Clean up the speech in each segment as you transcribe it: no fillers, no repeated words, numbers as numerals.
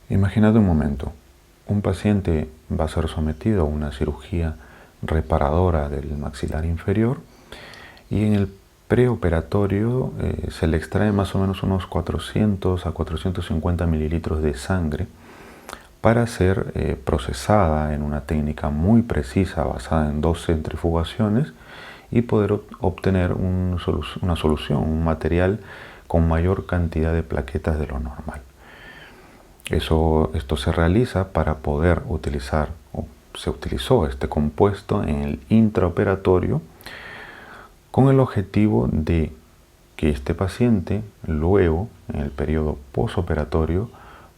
Imagínate un momento, un paciente va a ser sometido a una cirugía reparadora del maxilar inferior y en el preoperatorio se le extrae más o menos unos 400 a 450 mililitros de sangre para ser procesada en una técnica muy precisa basada en 2 centrifugaciones y poder obtener una solución, un material con mayor cantidad de plaquetas de lo normal. Esto se realiza para poder utilizar, o se utilizó este compuesto en el intraoperatorio con el objetivo de que este paciente luego, en el periodo posoperatorio,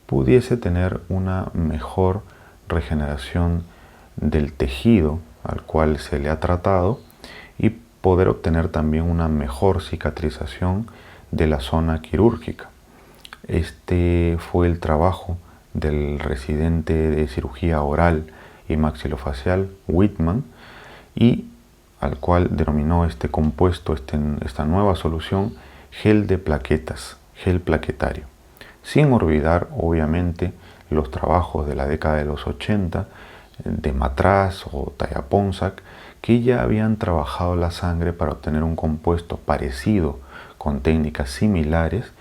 pudiese tener una mejor regeneración del tejido al cual se le ha tratado y poder obtener también una mejor cicatrización de la zona quirúrgica. Este fue el trabajo del residente de cirugía oral y maxilofacial Whitman, y al cual denominó este compuesto, esta nueva solución, gel de plaquetas, gel plaquetario. Sin olvidar, obviamente, los trabajos de la década de los 80 de Matraz o Taya-Ponsac, que ya habían trabajado la sangre para obtener un compuesto parecido con técnicas similares,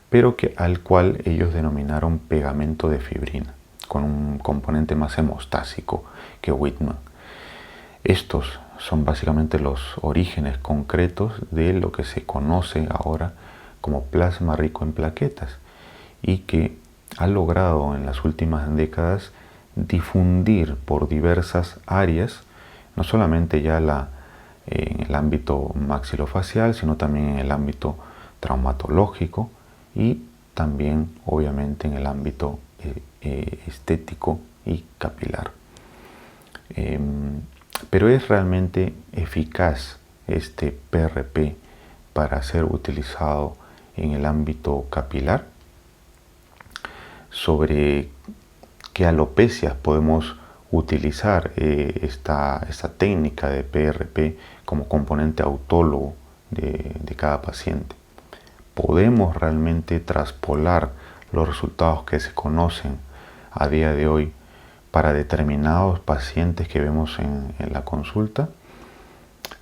pero al cual ellos denominaron pegamento de fibrina, con un componente más hemostásico que Whitman. Estos son básicamente los orígenes concretos de lo que se conoce ahora como plasma rico en plaquetas y que ha logrado en las últimas décadas difundir por diversas áreas, no solamente ya en el ámbito maxilofacial, sino también en el ámbito traumatológico y también obviamente en el ámbito estético y capilar. Pero ¿es realmente eficaz este PRP para ser utilizado en el ámbito capilar? ¿Sobre qué alopecias podemos utilizar esta técnica de PRP como componente autólogo de cada paciente? ¿Podemos realmente traspolar los resultados que se conocen a día de hoy para determinados pacientes que vemos en la consulta?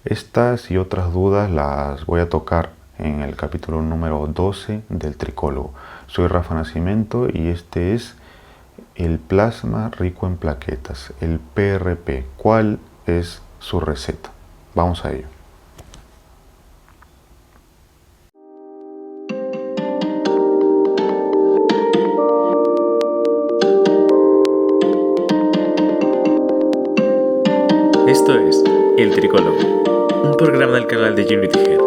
Estas y otras dudas las voy a tocar en el capítulo número 12 del Tricólogo. Soy Rafa Nascimento y este es el plasma rico en plaquetas, el PRP. ¿Cuál es su receta? Vamos a ello. Esto es El Tricólogo, un programa del canal de Unity Head.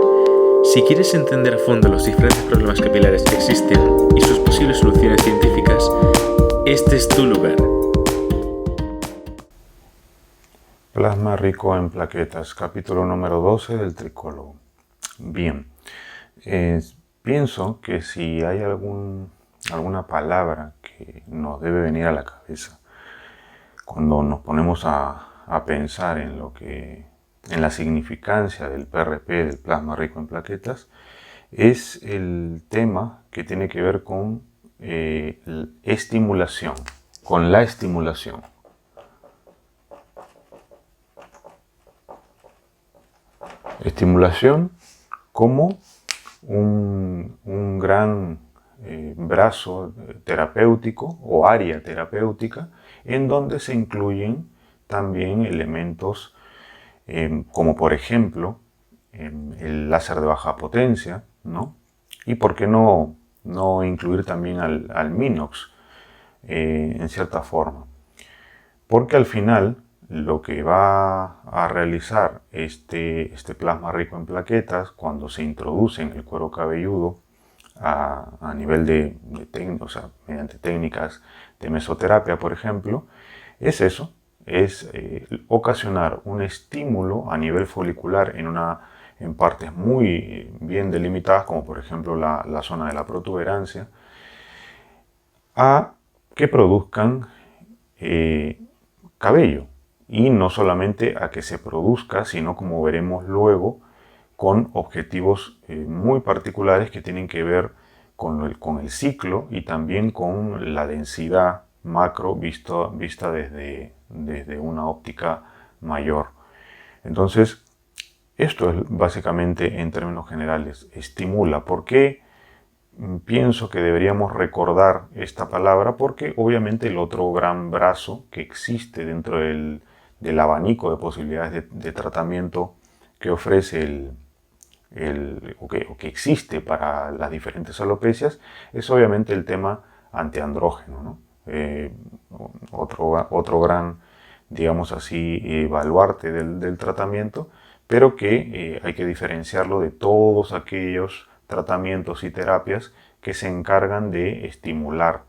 Si quieres entender a fondo los diferentes problemas capilares que existen y sus posibles soluciones científicas, este es tu lugar. Plasma rico en plaquetas, capítulo número 12 del Tricólogo. Bien, pienso que si hay alguna palabra que nos debe venir a la cabeza cuando nos ponemos a pensar en la significancia del PRP, del plasma rico en plaquetas, es el tema que tiene que ver con estimulación, con la estimulación. Estimulación como un gran brazo terapéutico o área terapéutica en donde se incluyen también elementos como por ejemplo el láser de baja potencia, ¿no? Y por qué no incluir también al Minox en cierta forma. Porque al final lo que va a realizar este plasma rico en plaquetas cuando se introduce en el cuero cabelludo a nivel o sea, mediante técnicas de mesoterapia, por ejemplo, es eso, es ocasionar un estímulo a nivel folicular en partes muy bien delimitadas, como por ejemplo la zona de la protuberancia, a que produzcan cabello, y no solamente a que se produzca, sino como veremos luego, con objetivos muy particulares que tienen que ver con el ciclo y también con la densidad macro vista desde una óptica mayor. Entonces, esto es básicamente en términos generales, estimula. ¿Por qué pienso que deberíamos recordar esta palabra? Porque obviamente el otro gran brazo que existe dentro del abanico de posibilidades de tratamiento que ofrece o que existe para las diferentes alopecias es obviamente el tema antiandrógeno, ¿no? Otro gran, digamos así, baluarte del tratamiento, pero que hay que diferenciarlo de todos aquellos tratamientos y terapias que se encargan de estimular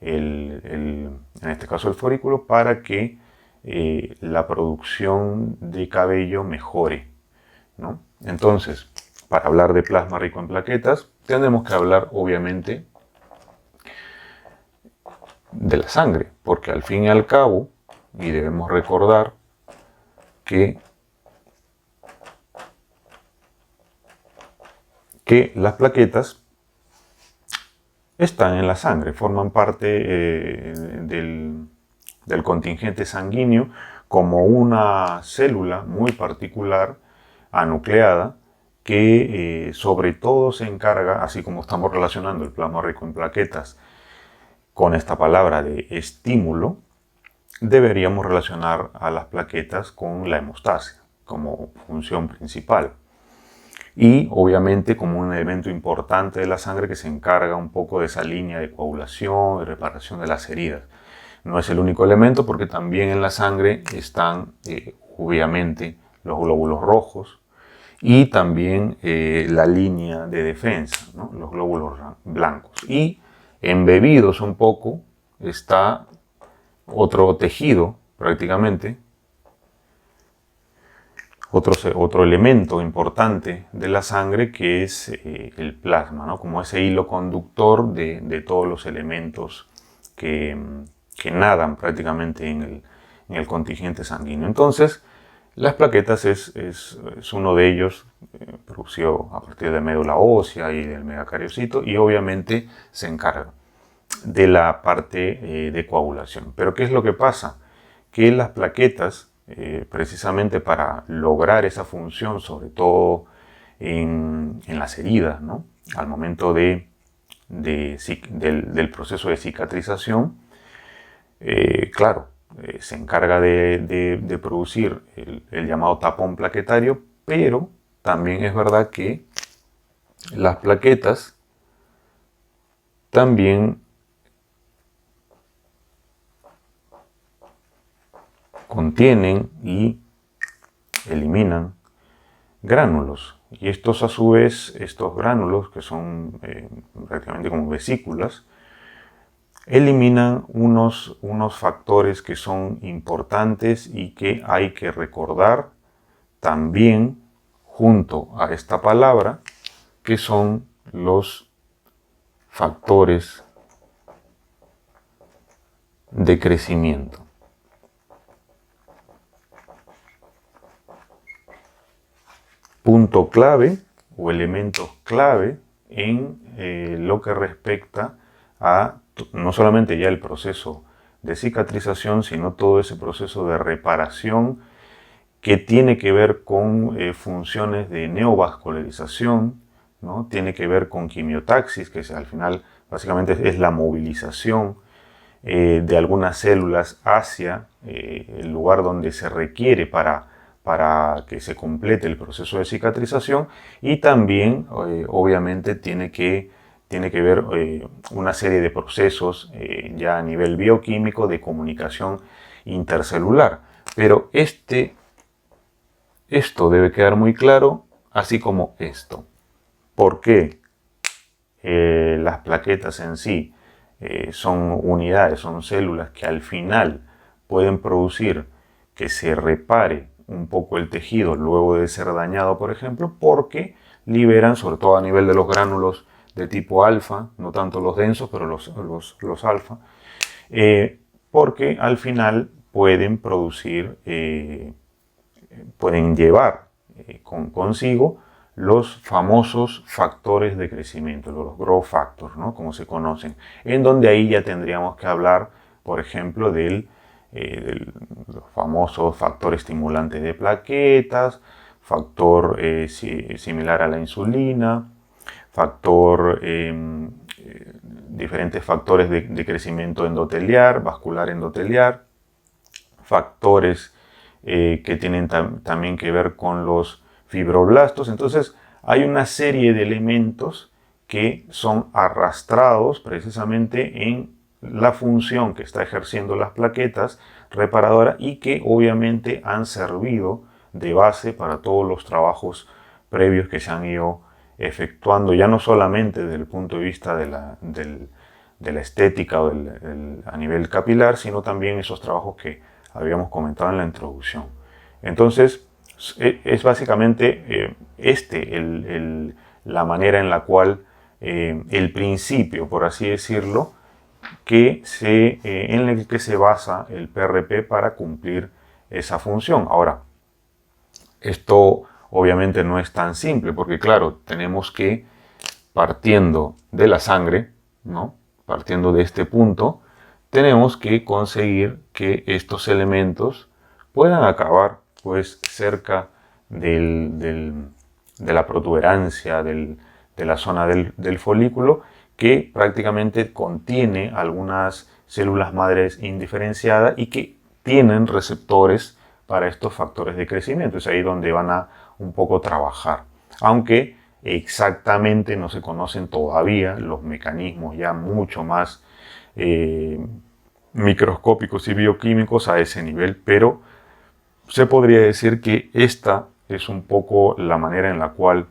en este caso el folículo para que la producción de cabello mejore, ¿no? Entonces, para hablar de plasma rico en plaquetas, tendremos que hablar obviamente de la sangre, porque al fin y al cabo, y debemos recordar que las plaquetas están en la sangre, forman parte del contingente sanguíneo como una célula muy particular, anucleada, que sobre todo se encarga, así como estamos relacionando el plasma rico en plaquetas con esta palabra de estímulo, deberíamos relacionar a las plaquetas con la hemostasia como función principal. Y obviamente como un elemento importante de la sangre que se encarga un poco de esa línea de coagulación y reparación de las heridas. No es el único elemento porque también en la sangre están obviamente los glóbulos rojos y también la línea de defensa, ¿no? Los glóbulos blancos. Y embebidos un poco está otro tejido prácticamente, otro elemento importante de la sangre que es el plasma, ¿no? Como ese hilo conductor de todos los elementos que nadan prácticamente en el contingente sanguíneo. Entonces, las plaquetas es uno de ellos, producido a partir de médula ósea y del megacariocito, y obviamente se encarga de la parte de coagulación. Pero ¿qué es lo que pasa? Que las plaquetas, precisamente para lograr esa función, sobre todo en las heridas, ¿no? Al momento del proceso de cicatrización, claro, se encarga de producir el llamado tapón plaquetario, pero también es verdad que las plaquetas también contienen y eliminan gránulos. Y estos a su vez, estos gránulos, que son prácticamente como vesículas, eliminan unos factores que son importantes y que hay que recordar también junto a esta palabra, que son los factores de crecimiento. Punto clave o elementos clave en lo que respecta a no solamente ya el proceso de cicatrización, sino todo ese proceso de reparación que tiene que ver con funciones de neovascularización, ¿no? Tiene que ver con quimiotaxis, que al final básicamente es la movilización de algunas células hacia el lugar donde se requiere para que se complete el proceso de cicatrización, y también obviamente tiene que ver una serie de procesos ya a nivel bioquímico de comunicación intercelular. Pero esto debe quedar muy claro, así como esto. ¿Por qué las plaquetas en sí son unidades, son células que al final pueden producir que se repare un poco el tejido luego de ser dañado, por ejemplo? Porque liberan, sobre todo a nivel de los gránulos de tipo alfa, no tanto los densos, pero los alfa, porque al final pueden producir, pueden llevar consigo los famosos factores de crecimiento, los growth factors, ¿no? Como se conocen, en donde ahí ya tendríamos que hablar, por ejemplo, del famoso factor estimulante de plaquetas, factor similar a la insulina, diferentes factores de crecimiento endoteliar, vascular endoteliar, factores que tienen también que ver con los fibroblastos. Entonces hay una serie de elementos que son arrastrados precisamente en la función que está ejerciendo las plaquetas reparadoras y que obviamente han servido de base para todos los trabajos previos que se han ido efectuando, ya no solamente desde el punto de vista de la estética o a nivel capilar, sino también esos trabajos que habíamos comentado en la introducción. Entonces, es básicamente la manera en la cual el principio, por así decirlo, en el que se basa el PRP para cumplir esa función. Ahora, esto obviamente no es tan simple, porque claro, tenemos que, partiendo de la sangre, ¿no? Partiendo de este punto, tenemos que conseguir que estos elementos puedan acabar pues cerca de la protuberancia de la zona del folículo, que prácticamente contiene algunas células madres indiferenciadas y que tienen receptores para estos factores de crecimiento. Es ahí donde van a un poco trabajar, aunque exactamente no se conocen todavía los mecanismos ya mucho más microscópicos y bioquímicos a ese nivel, pero se podría decir que esta es un poco la manera en la cual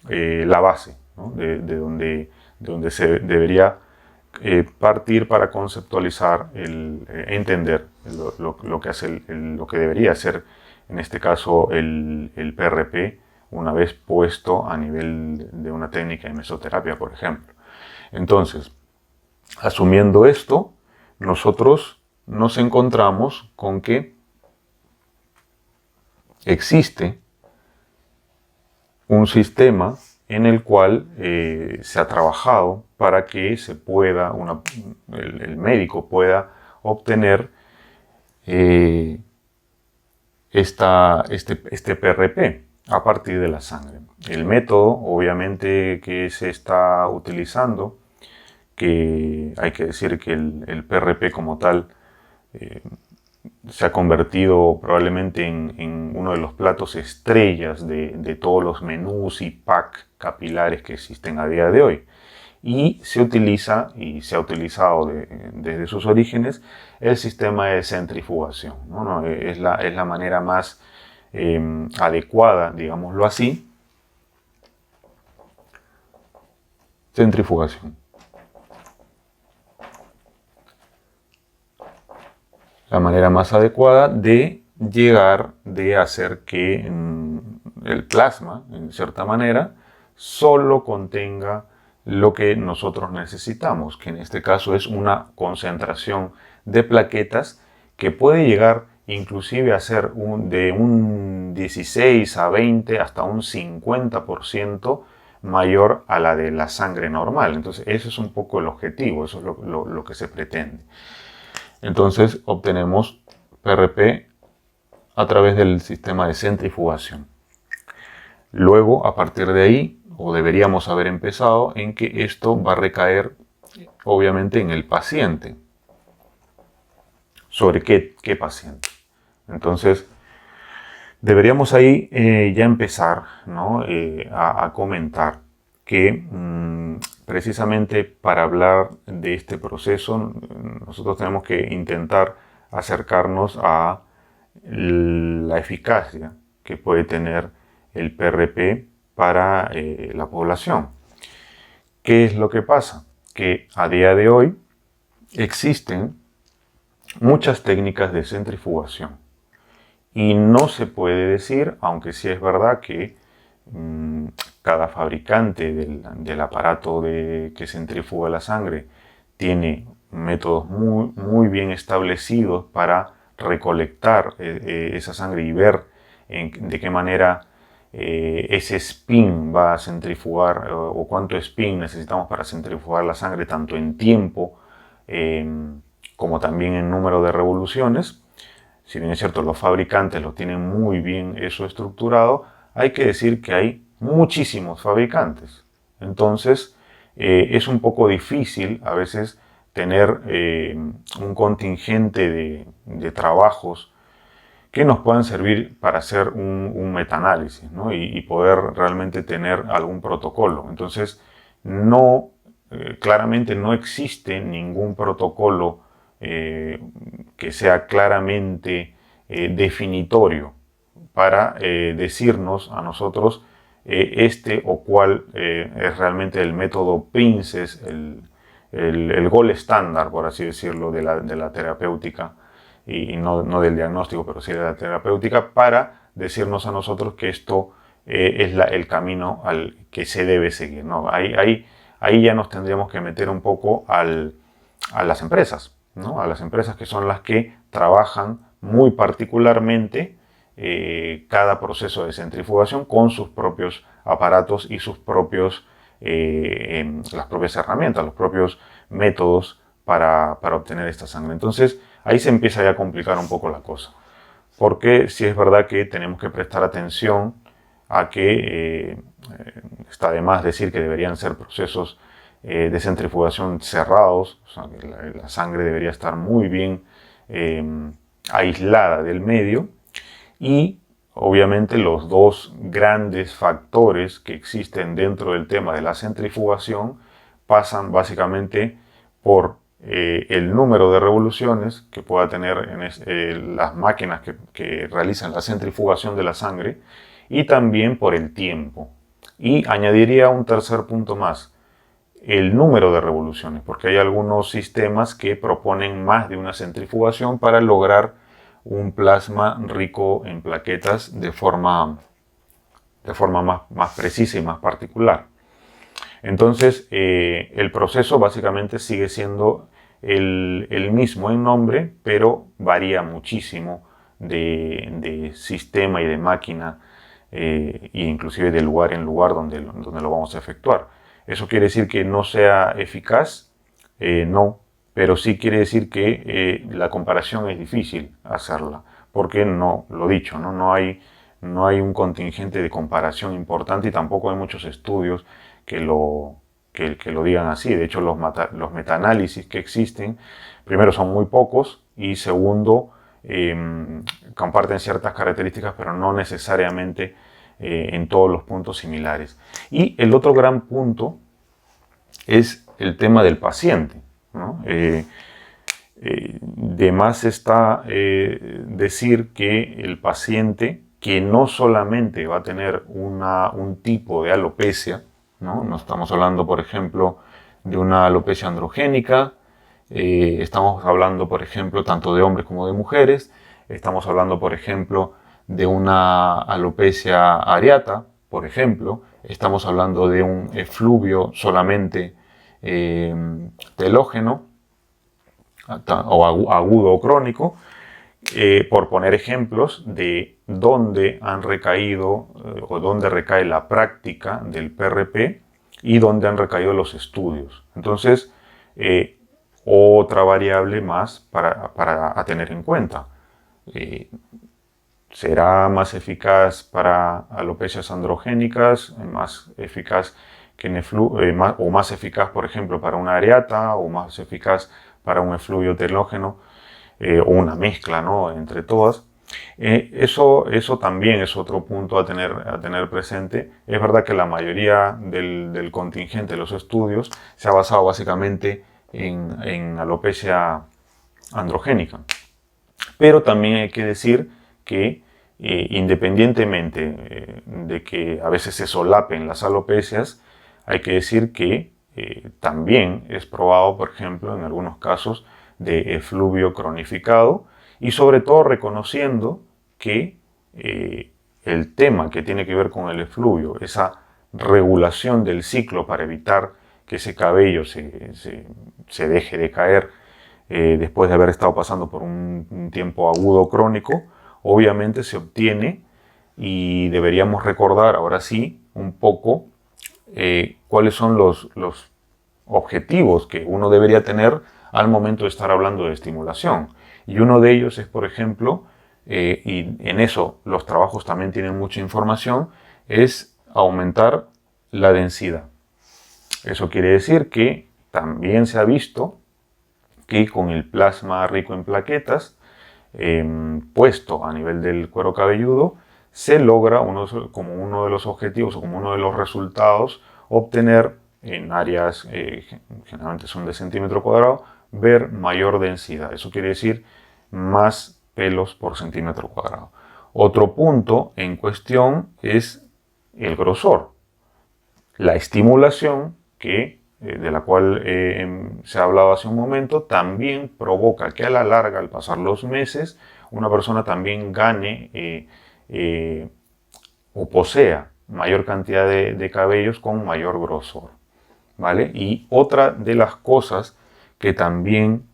la base, ¿no? de donde se debería partir para conceptualizar, entender lo que hace lo que debería ser en este caso el PRP una vez puesto a nivel de una técnica de mesoterapia, por ejemplo. Entonces, asumiendo esto, nosotros nos encontramos con que existe un sistema en el cual se ha trabajado para que se pueda, el médico pueda obtener este PRP a partir de la sangre. El método, obviamente, que se está utilizando, que hay que decir que el PRP como tal se ha convertido probablemente en uno de los platos estrellas de todos los menús y pack capilares que existen a día de hoy. Y se utiliza, y se ha utilizado desde sus orígenes, el sistema de centrifugación, ¿no? Es la manera más adecuada, digámoslo así. Centrifugación. La manera más adecuada de hacer que el plasma, en cierta manera, solo contenga lo que nosotros necesitamos, que en este caso es una concentración de plaquetas que puede llegar inclusive a ser de un 16 a 20 hasta un 50% mayor a la de la sangre normal. Entonces, ese es un poco el objetivo, eso es lo que se pretende. Entonces, obtenemos PRP a través del sistema de centrifugación. Luego, a partir de ahí, o deberíamos haber empezado, en que esto va a recaer, obviamente, en el paciente. ¿Sobre qué paciente? Entonces, deberíamos ahí ya empezar, ¿no? a comentar que precisamente para hablar de este proceso, nosotros tenemos que intentar acercarnos a la eficacia que puede tener el PRP para la población. ¿Qué es lo que pasa? Que a día de hoy existen muchas técnicas de centrifugación y no se puede decir, aunque sí es verdad que cada fabricante del aparato que centrifuga la sangre tiene métodos muy bien establecidos para recolectar esa sangre y ver de qué manera ese spin va a centrifugar o cuánto spin necesitamos para centrifugar la sangre tanto en tiempo como también en número de revoluciones. Si bien es cierto, los fabricantes lo tienen muy bien eso estructurado, hay que decir que hay muchísimos fabricantes. Entonces, es un poco difícil a veces tener un contingente de trabajos que nos puedan servir para hacer un metaanálisis, ¿no? y poder realmente tener algún protocolo. Entonces, claramente no existe ningún protocolo que sea claramente definitorio para decirnos a nosotros este o cuál es realmente el método PRINCES, el gold estándar, por así decirlo, de la terapéutica, y no del diagnóstico, pero sí de la terapéutica, para decirnos a nosotros que esto es el camino al que se debe seguir, ¿no? Ahí ya nos tendríamos que meter un poco a las empresas, ¿no? A las empresas que son las que trabajan muy particularmente cada proceso de centrifugación con sus propios aparatos y sus propios, las propias herramientas, los propios métodos para obtener esta sangre. Entonces, ahí se empieza ya a complicar un poco la cosa, porque sí es verdad que tenemos que prestar atención a que está de más decir que deberían ser procesos de centrifugación cerrados, o sea, que la sangre debería estar muy bien aislada del medio, y obviamente los dos grandes factores que existen dentro del tema de la centrifugación pasan básicamente por el número de revoluciones que pueda tener las máquinas que realizan la centrifugación de la sangre, y también por el tiempo. Y añadiría un tercer punto más, el número de revoluciones, porque hay algunos sistemas que proponen más de una centrifugación para lograr un plasma rico en plaquetas de forma más precisa y más particular. Entonces, el proceso básicamente sigue siendo el mismo en nombre, pero varía muchísimo de sistema y de máquina, e inclusive de lugar en lugar donde lo vamos a efectuar. ¿Eso quiere decir que no sea eficaz? No, pero sí quiere decir que la comparación es difícil hacerla, porque no, lo dicho, no hay un contingente de comparación importante, y tampoco hay muchos estudios que lo digan así. De hecho, los metaanálisis que existen, primero, son muy pocos, y segundo, comparten ciertas características, pero no necesariamente en todos los puntos similares. Y el otro gran punto es el tema del paciente, ¿no? De más está decir que el paciente, que no solamente va a tener un tipo de alopecia, no estamos hablando, por ejemplo, de una alopecia androgénica, estamos hablando, por ejemplo, tanto de hombres como de mujeres, estamos hablando, por ejemplo, de una alopecia areata, por ejemplo, estamos hablando de un efluvio solamente telógeno, o agudo o crónico, por poner ejemplos de dónde han recaído o dónde recae la práctica del PRP y dónde han recaído los estudios. Entonces, otra variable más para tener en cuenta. ¿Será más eficaz para alopecias androgénicas, más eficaz que o más eficaz, por ejemplo, para una areata, o más eficaz para un efluvio telógeno, o una mezcla, ¿no?, entre todas? Eso también es otro punto a tener presente. Es verdad que la mayoría del contingente de los estudios se ha basado básicamente en alopecia androgénica, pero también hay que decir que independientemente de que a veces se solapen las alopecias, hay que decir que también es probado, por ejemplo, en algunos casos de efluvio cronificado, y sobre todo reconociendo que el tema que tiene que ver con el efluvio, esa regulación del ciclo para evitar que ese cabello se deje de caer después de haber estado pasando por un tiempo agudo crónico, obviamente se obtiene y deberíamos recordar ahora sí un poco cuáles son los objetivos que uno debería tener al momento de estar hablando de estimulación. Y uno de ellos es, por ejemplo, y en eso los trabajos también tienen mucha información, es aumentar la densidad. Eso quiere decir que también se ha visto que con el plasma rico en plaquetas puesto a nivel del cuero cabelludo se logra como uno de los objetivos o como uno de los resultados obtener en áreas generalmente son de centímetro cuadrado, ver mayor densidad. Eso quiere decir más pelos por centímetro cuadrado. Otro punto en cuestión es el grosor. La estimulación de la cual se ha hablado hace un momento, también provoca que a la larga, al pasar los meses, una persona también gane o posea mayor cantidad de cabellos con mayor grosor, ¿vale? Y otra de las cosas que también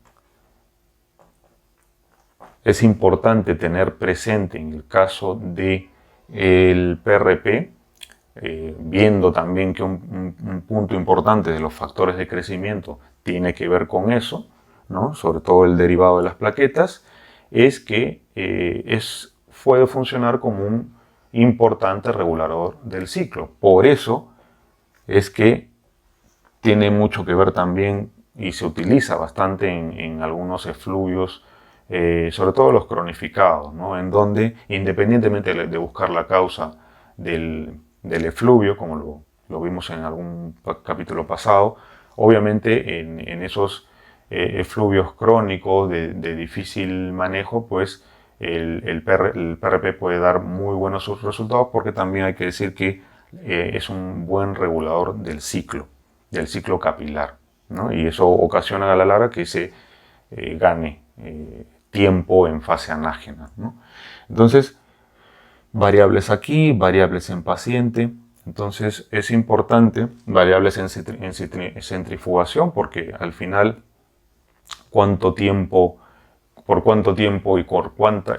es importante tener presente en el caso del PRP, viendo también que un punto importante de los factores de crecimiento tiene que ver con eso, ¿no? Sobre todo el derivado de las plaquetas, es que puede funcionar como un importante regulador del ciclo. Por eso es que tiene mucho que ver también y se utiliza bastante en algunos efluvios, sobre todo los cronificados, ¿no? En donde, independientemente de buscar la causa del efluvio, como lo vimos en algún capítulo pasado, obviamente en esos efluvios crónicos de difícil manejo, pues el PRP puede dar muy buenos resultados, porque también hay que decir que es un buen regulador del ciclo capilar, ¿no? Y eso ocasiona a la larga que se gane tiempo en fase anágena, ¿no? Entonces, variables aquí, variables en paciente. Entonces es importante variables en centrifugación, porque al final por cuánto tiempo y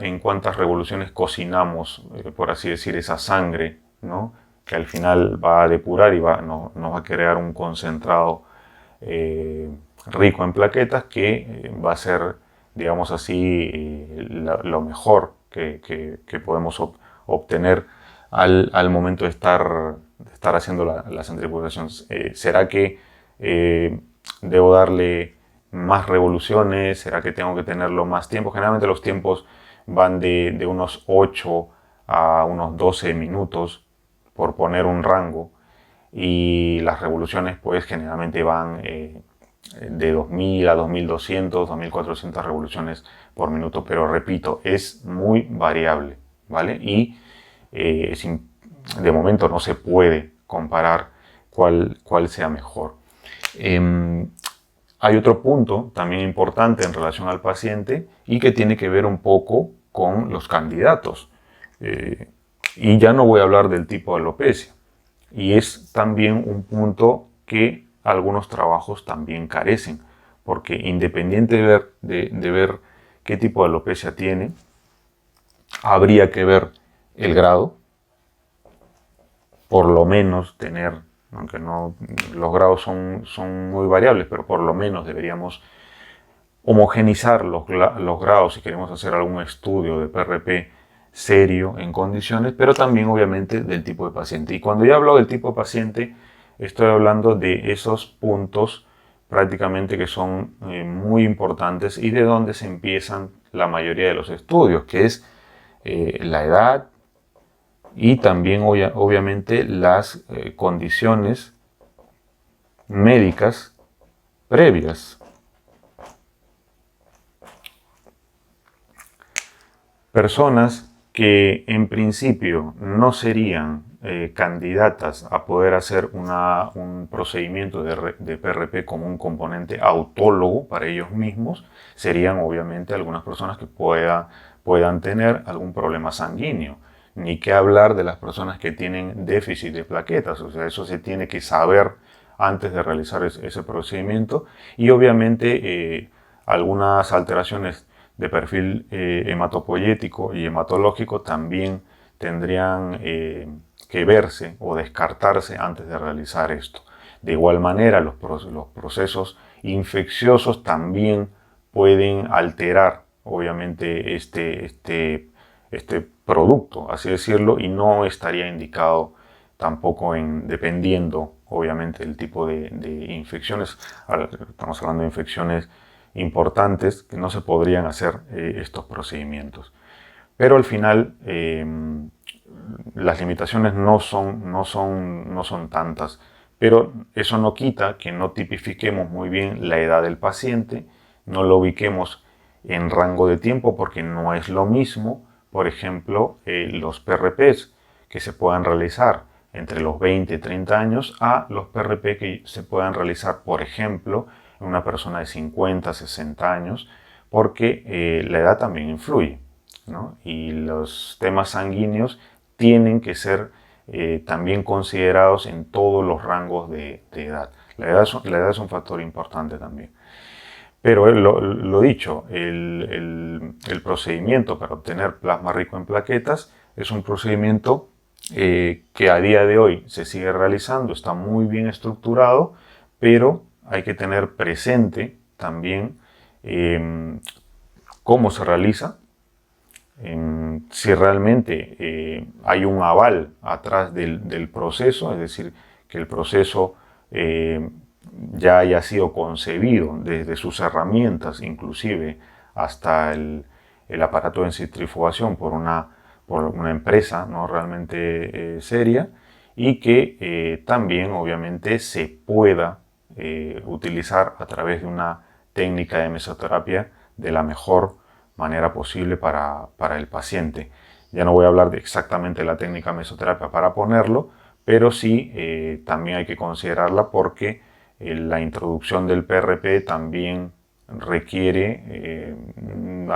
en cuántas revoluciones cocinamos, por así decir, esa sangre, ¿no? Que al final va a depurar y nos va a crear un concentrado rico en plaquetas que va a ser, digamos así, lo mejor que podemos obtener al momento de estar haciendo la centrifugación. ¿Será que debo darle más revoluciones? ¿Será que tengo que tenerlo más tiempo? Generalmente los tiempos van de unos 8 a unos 12 minutos, por poner un rango, y las revoluciones pues generalmente van de 2000 a 2200, 2400 revoluciones por minuto, pero repito, es muy variable, ¿vale? Y de momento no se puede comparar cuál sea mejor. Hay otro punto también importante en relación al paciente y que tiene que ver un poco con los candidatos. Y ya no voy a hablar del tipo de alopecia. Y es también un punto que algunos trabajos también carecen, porque independiente de ver qué tipo de alopecia tiene, habría que ver el grado, por lo menos tener, aunque no los grados son muy variables, pero por lo menos deberíamos homogenizar los grados si queremos hacer algún estudio de PRP serio en condiciones, pero también obviamente del tipo de paciente. Y cuando yo hablo del tipo de paciente, estoy hablando de esos puntos prácticamente que son muy importantes y de donde se empiezan la mayoría de los estudios, que es la edad y también obviamente las condiciones médicas previas. Personas que en principio no serían candidatas a poder hacer un procedimiento de PRP como un componente autólogo para ellos mismos, serían obviamente algunas personas que puedan tener algún problema sanguíneo. Ni qué hablar de las personas que tienen déficit de plaquetas, o sea, eso se tiene que saber antes de realizar ese procedimiento. Y obviamente algunas alteraciones de perfil hematopoyético y hematológico también tendrían que verse o descartarse antes de realizar esto. De igual manera, los procesos infecciosos también pueden alterar, obviamente, este producto, así decirlo, y no estaría indicado tampoco dependiendo, obviamente, del tipo de infecciones. Estamos hablando de infecciones importantes que no se podrían hacer estos procedimientos. Pero al final las limitaciones no son tantas, pero eso no quita que no tipifiquemos muy bien la edad del paciente, no lo ubiquemos en rango de tiempo, porque no es lo mismo, por ejemplo, los PRPs que se puedan realizar entre los 20 y 30 años a los PRP que se puedan realizar, por ejemplo, en una persona de 50, 60 años, porque la edad también influye, ¿no? Y los temas sanguíneos tienen que ser también considerados en todos los rangos de edad. La edad es un factor importante también. Pero lo dicho, el procedimiento para obtener plasma rico en plaquetas es un procedimiento que a día de hoy se sigue realizando, está muy bien estructurado, pero hay que tener presente también cómo se realiza, si realmente hay un aval atrás del proceso, es decir, que el proceso ya haya sido concebido desde sus herramientas, inclusive hasta el aparato de centrifugación por una empresa, ¿no?, realmente seria, y que también obviamente se pueda utilizar a través de una técnica de mesoterapia de la mejor manera posible para el paciente. Ya no voy a hablar exactamente de la técnica mesoterapia para ponerlo, pero sí también hay que considerarla porque la introducción del PRP también requiere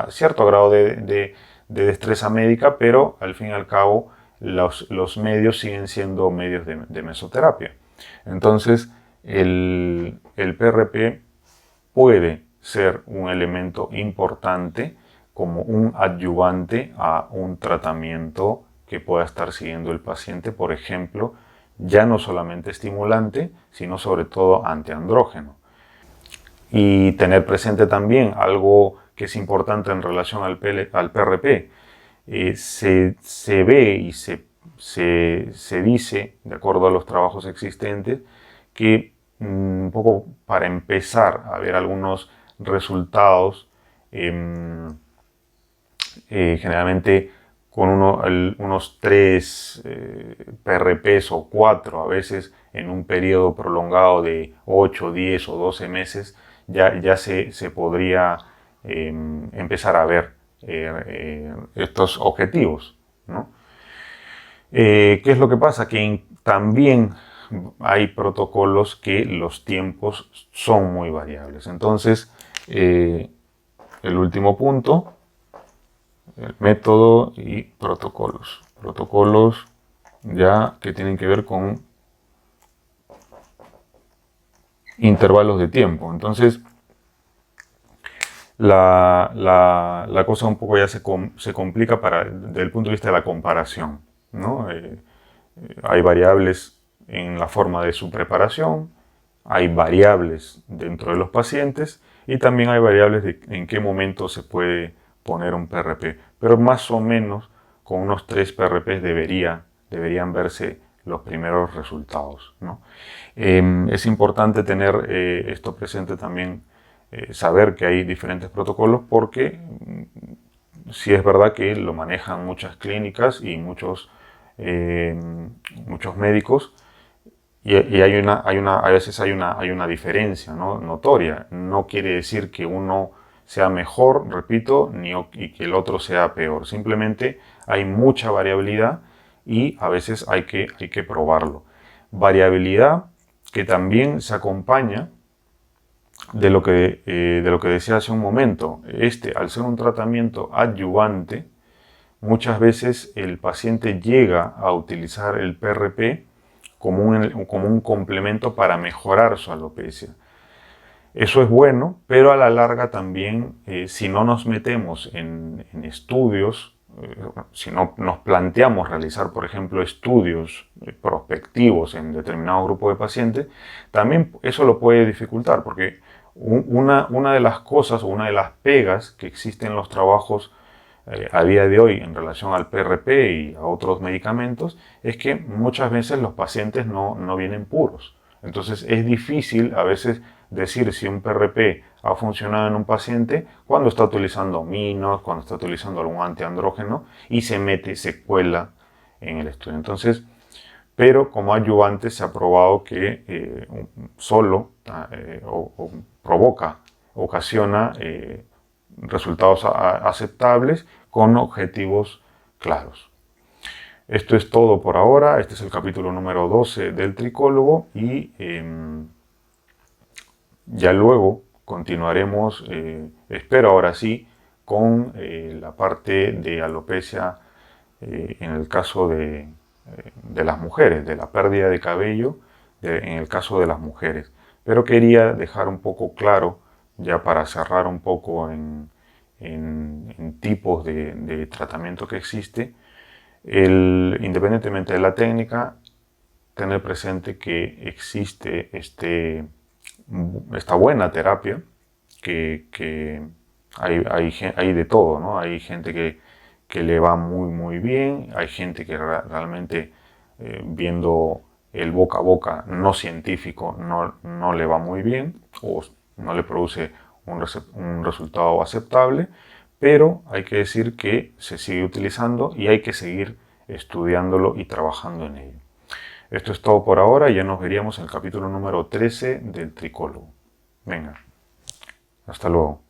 cierto grado de destreza médica, pero al fin y al cabo los medios siguen siendo medios de mesoterapia. Entonces el PRP puede ser un elemento importante como un adyuvante a un tratamiento que pueda estar siguiendo el paciente, por ejemplo, ya no solamente estimulante, sino sobre todo antiandrógeno. Y tener presente también algo que es importante en relación al PRP. Se ve y se dice, de acuerdo a los trabajos existentes, que un poco para empezar a ver algunos resultados, generalmente con unos 3 PRPs o 4 a veces en un periodo prolongado de 8, 10 o 12 meses, ya se podría empezar a ver estos objetivos, ¿no? ¿Qué es lo que pasa? Que también hay protocolos que los tiempos son muy variables. Entonces, el último punto, el método y protocolos. Protocolos ya que tienen que ver con intervalos de tiempo. Entonces, la cosa un poco ya se complica desde el punto de vista de la comparación, ¿no? Hay variables en la forma de su preparación, hay variables dentro de los pacientes y también hay variables de en qué momento se puede poner un PRP. Pero más o menos con unos 3 PRPs deberían verse los primeros resultados, ¿no? Es importante tener esto presente también, saber que hay diferentes protocolos porque sí es verdad que lo manejan muchas clínicas y muchos médicos y a veces hay una diferencia, ¿no?, notoria. No quiere decir que uno sea mejor, repito, y que el otro sea peor. Simplemente hay mucha variabilidad y a veces hay que probarlo. Variabilidad que también se acompaña de lo que decía hace un momento. Al ser un tratamiento adyuvante, muchas veces el paciente llega a utilizar el PRP como un complemento para mejorar su alopecia. Eso es bueno, pero a la larga también, si no nos metemos en estudios si no nos planteamos realizar, por ejemplo, estudios prospectivos en determinado grupo de pacientes, también eso lo puede dificultar, porque una de las cosas o una de las pegas que existen en los trabajos a día de hoy en relación al PRP y a otros medicamentos es que muchas veces los pacientes no vienen puros. Entonces es difícil a veces decir si un PRP ha funcionado en un paciente cuando está utilizando aminos, cuando está utilizando algún antiandrógeno y se cuela en el estudio. Entonces, pero como ayudante se ha probado que solo ocasiona resultados aceptables con objetivos claros. Esto es todo por ahora. Este es el capítulo número 12 del Tricólogo y ya luego continuaremos, espero ahora sí, con la parte de alopecia en el caso de las mujeres, de la pérdida de cabello en el caso de las mujeres. Pero quería dejar un poco claro, ya para cerrar un poco en tipos de tratamiento que existe, independientemente de la técnica, tener presente que existe esta buena terapia, que hay de todo, ¿no? Hay gente que le va muy bien, hay gente que realmente viendo el boca a boca no científico no le va muy bien o no le produce un resultado aceptable, pero hay que decir que se sigue utilizando y hay que seguir estudiándolo y trabajando en ello. Esto es todo por ahora y ya nos veríamos en el capítulo número 13 del Tricólogo. Venga, hasta luego.